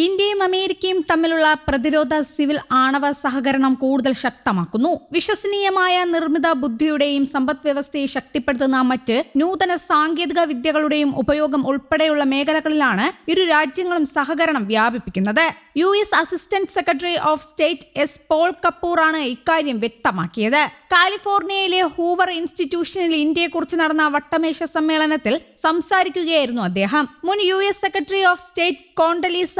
ഇന്ത്യയും അമേരിക്കയും തമ്മിലുള്ള പ്രതിരോധ സിവിൽ ആണവ സഹകരണം കൂടുതൽ ശക്തമാക്കുന്നു. വിശ്വസനീയമായ നിർമ്മിത ബുദ്ധിയുടെയും സമ്പദ് വ്യവസ്ഥയെ ശക്തിപ്പെടുത്തുന്ന മറ്റ് നൂതന സാങ്കേതിക വിദ്യകളുടെയും ഉപയോഗം ഉൾപ്പെടെയുള്ള മേഖലകളിലാണ് ഇരു രാജ്യങ്ങളും സഹകരണം വ്യാപിപ്പിക്കുന്നത്. US assistant secretary of state S Paul Kapur ആണ് ഇക്കാര്യം വ്യക്തമാക്കിയത്. കാലിഫോർണിയയിലെ ഹൂവർ ഇൻസ്റ്റിറ്റ്യൂഷനിൽ ഇന്ത്യയെക്കുറിച്ച് നടന്ന വട്ടമേശ സമ്മേളനത്തിൽ സംസാരിക്കുകയായിരുന്നു അദ്ദേഹം. മുൻ US secretary of state Condoleezza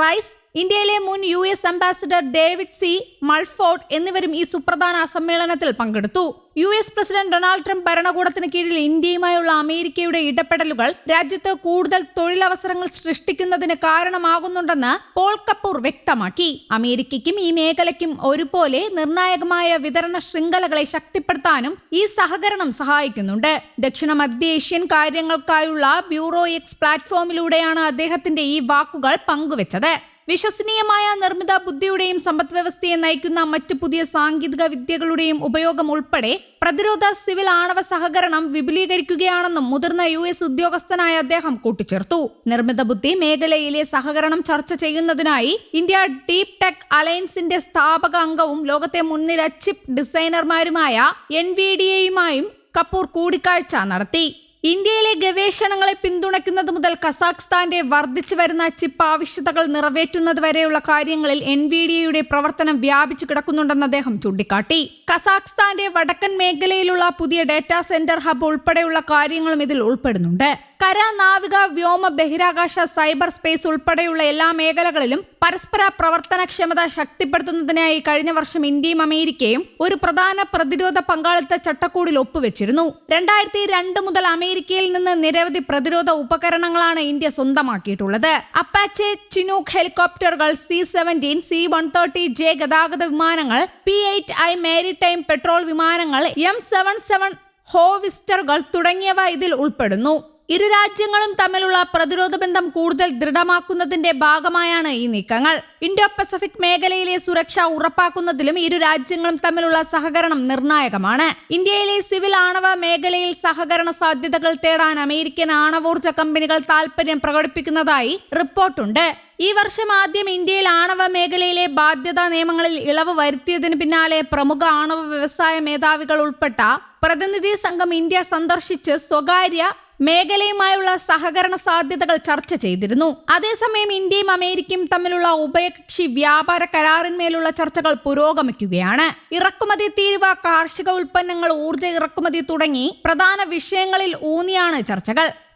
Rice, ഇന്ത്യയിലെ മുൻ US ambassador David C Mulford എന്നിവരും ഈ സുപ്രധാന സമ്മേളനത്തിൽ പങ്കെടുത്തു. US പ്രസിഡന്റ് ഡൊണാൾഡ് ട്രംപ് ഭരണകൂടത്തിന് കീഴിൽ ഇന്ത്യയുമായുള്ള അമേരിക്കയുടെ ഇടപെടലുകൾ രാജ്യത്ത് കൂടുതൽ തൊഴിലവസരങ്ങൾ സൃഷ്ടിക്കുന്നതിന് കാരണമാകുന്നുണ്ടെന്ന് പോൾ കപൂർ വ്യക്തമാക്കി. അമേരിക്കയ്ക്കും ഈ മേഖലയ്ക്കും ഒരുപോലെ നിർണായകമായ വിതരണ ശൃംഖലകളെ ശക്തിപ്പെടുത്താനും ഈ സഹകരണം സഹായിക്കുന്നുണ്ട്. ദക്ഷിണ മധ്യേഷ്യൻ കാര്യങ്ങൾക്കായുള്ള ബ്യൂറോ എക്സ് പ്ലാറ്റ്ഫോമിലൂടെയാണ് അദ്ദേഹത്തിന്റെ ഈ വാക്കുകൾ പങ്കുവച്ചത്. വിശ്വസനീയമായ നിർമ്മിത ബുദ്ധിയുടെയും സമ്പദ് വ്യവസ്ഥയെ നയിക്കുന്ന മറ്റ് പുതിയ സാങ്കേതിക വിദ്യകളുടെയും ഉപയോഗം ഉൾപ്പെടെ പ്രതിരോധ സിവിൽ ആണവ സഹകരണം വിപുലീകരിക്കുകയാണെന്നും മുതിർന്ന US ഉദ്യോഗസ്ഥനായ അദ്ദേഹം കൂട്ടിച്ചേർത്തു. നിർമ്മിത ബുദ്ധി മേഖലയിലെ സഹകരണം ചർച്ച ചെയ്യുന്നതിനായി ഇന്ത്യ ഡീപ് ടെക് അലയൻസിന്റെ സ്ഥാപക അംഗവും ലോകത്തെ മുൻനിര ചിപ്പ് ഡിസൈനർമാരുമായ NVIDIAയുമായും കപൂർ കൂടിക്കാഴ്ച നടത്തി. ഇന്ത്യയിലെ ഗവേഷണങ്ങളെ പിന്തുണയ്ക്കുന്നത് മുതൽ കസാഖ്സ്ഥാന്റെ വർദ്ധിച്ചു വരുന്ന ചിപ്പ് ആവശ്യകതകൾ നിറവേറ്റുന്നത് വരെയുള്ള കാര്യങ്ങളിൽ NVIDIAയുടെ പ്രവർത്തനം വ്യാപിച്ചു കിടക്കുന്നുണ്ടെന്ന് അദ്ദേഹം ചൂണ്ടിക്കാട്ടി. കസാഖ്സ്ഥാന്റെ വടക്കൻ മേഖലയിലുള്ള പുതിയ ഡാറ്റാ സെന്റർ ഹബ് ഉൾപ്പെടെയുള്ള കാര്യങ്ങളും ഇതിൽ ഉൾപ്പെടുന്നുണ്ട്. കര, നാവിക, വ്യോമ, ബഹിരാകാശ, സൈബർ സ്പേസ് ഉൾപ്പെടെയുള്ള എല്ലാ മേഖലകളിലും പരസ്പര പ്രവർത്തനക്ഷമത ശക്തിപ്പെടുത്തുന്നതിനായി കഴിഞ്ഞ വർഷം ഇന്ത്യയും അമേരിക്കയും ഒരു പ്രധാന പ്രതിരോധ പങ്കാളിത്ത ചട്ടക്കൂടിൽ ഒപ്പുവെച്ചിരുന്നു. 2002 മുതൽ അമേരിക്കയിൽ നിന്ന് നിരവധി പ്രതിരോധ ഉപകരണങ്ങളാണ് ഇന്ത്യ സ്വന്തമാക്കിയിട്ടുള്ളത്. അപ്പാച്ചെ ചിനൂക്ക് ഹെലികോപ്റ്ററുകൾ, C-17, C-130J ഗതാഗത വിമാനങ്ങൾ, P-8I മാരിടൈം പെട്രോൾ വിമാനങ്ങൾ, M-77 ഹോവിസ്റ്ററുകൾ തുടങ്ങിയവ ഇതിൽ ഉൾപ്പെടുന്നു. ഇരു രാജ്യങ്ങളും തമ്മിലുള്ള പ്രതിരോധ ബന്ധം കൂടുതൽ ദൃഢമാക്കുന്നതിന്റെ ഭാഗമായാണ് ഈ നീക്കങ്ങൾ. ഇൻഡോ പസഫിക് മേഖലയിലെ സുരക്ഷ ഉറപ്പാക്കുന്നതിലും ഇരു രാജ്യങ്ങളും തമ്മിലുള്ള സഹകരണം നിർണായകമാണ്. ഇന്ത്യയിലെ സിവിൽ ആണവ മേഖലയിൽ സഹകരണ സാധ്യതകൾ തേടാൻ അമേരിക്കൻ ആണവോർജ കമ്പനികൾ താൽപര്യം പ്രകടിപ്പിക്കുന്നതായി റിപ്പോർട്ടുണ്ട്. ഈ വർഷം ആദ്യം ഇന്ത്യയിൽ ആണവ മേഖലയിലെ ബാധ്യതാ നിയമങ്ങളിൽ ഇളവ് വരുത്തിയതിനു പിന്നാലെ പ്രമുഖ ആണവ വ്യവസായ മേധാവികൾ ഉൾപ്പെട്ട പ്രതിനിധി സംഘം ഇന്ത്യ സന്ദർശിച്ച് സ്വകാര്യ മേഖലയുമായുള്ള സഹകരണ സാധ്യതകൾ ചർച്ച ചെയ്തിരുന്നു. അതേസമയം ഇന്ത്യയും അമേരിക്കയും തമ്മിലുള്ള ഉഭയകക്ഷി വ്യാപാര കരാറിന്മേലുള്ള ചർച്ചകൾ പുരോഗമിക്കുകയാണ്. ഇറക്കുമതി തീരുവ, കാർഷിക ഉൽപ്പന്നങ്ങൾ, ഊർജ്ജ ഇറക്കുമതി തുടങ്ങി പ്രധാന വിഷയങ്ങളിൽ ഊന്നിയാണ്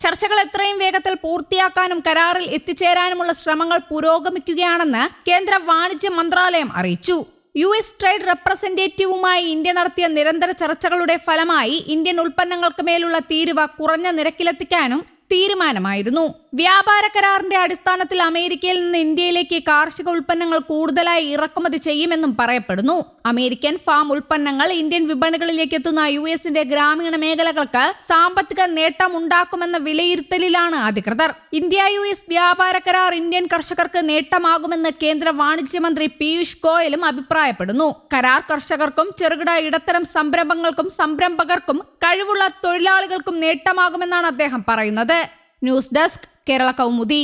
ചർച്ചകൾ എത്രയും വേഗത്തിൽ പൂർത്തിയാക്കാനും കരാറിൽ എത്തിച്ചേരാനുമുള്ള ശ്രമങ്ങൾ പുരോഗമിക്കുകയാണെന്ന് കേന്ദ്ര വാണിജ്യ മന്ത്രാലയം അറിയിച്ചു. US ട്രേഡ് റെപ്രസെന്റേറ്റീവുമായി ഇന്ത്യ നടത്തിയ നിരന്തര ചർച്ചകളുടെ ഫലമായി ഇന്ത്യൻ ഉൽപ്പന്നങ്ങൾക്ക് മേലുള്ള തീരുവ കുറഞ്ഞ നിരക്കിലെത്തിക്കാനും തീരുമാനമായിരുന്നു. വ്യാപാര കരാറിന്റെ അടിസ്ഥാനത്തിൽ അമേരിക്കയിൽ നിന്ന് ഇന്ത്യയിലേക്ക് കാർഷിക ഉൽപ്പന്നങ്ങൾ കൂടുതലായി ഇറക്കുമതി ചെയ്യുമെന്നും പറയപ്പെടുന്നു. അമേരിക്കൻ ഫാം ഉൽപ്പന്നങ്ങൾ ഇന്ത്യൻ വിപണികളിലേക്ക് എത്തുന്ന US-ന്റെ ഗ്രാമീണ മേഖലകൾക്ക് സാമ്പത്തിക നേട്ടം ഉണ്ടാക്കുമെന്ന വിലയിരുത്തലിലാണ് അധികൃതർ. ഇന്ത്യ-US വ്യാപാര കരാർ ഇന്ത്യൻ കർഷകർക്ക് നേട്ടമാകുമെന്ന് കേന്ദ്ര വാണിജ്യമന്ത്രി പീയൂഷ് ഗോയലും അഭിപ്രായപ്പെടുന്നു. കരാർ കർഷകർക്കും ചെറുകിട ഇടത്തരം സംരംഭങ്ങൾക്കും സംരംഭകർക്കും കഴിവുള്ള തൊഴിലാളികൾക്കും നേട്ടമാകുമെന്നാണ് അദ്ദേഹം പറയുന്നത്. News desk, Kerala Kaumudi.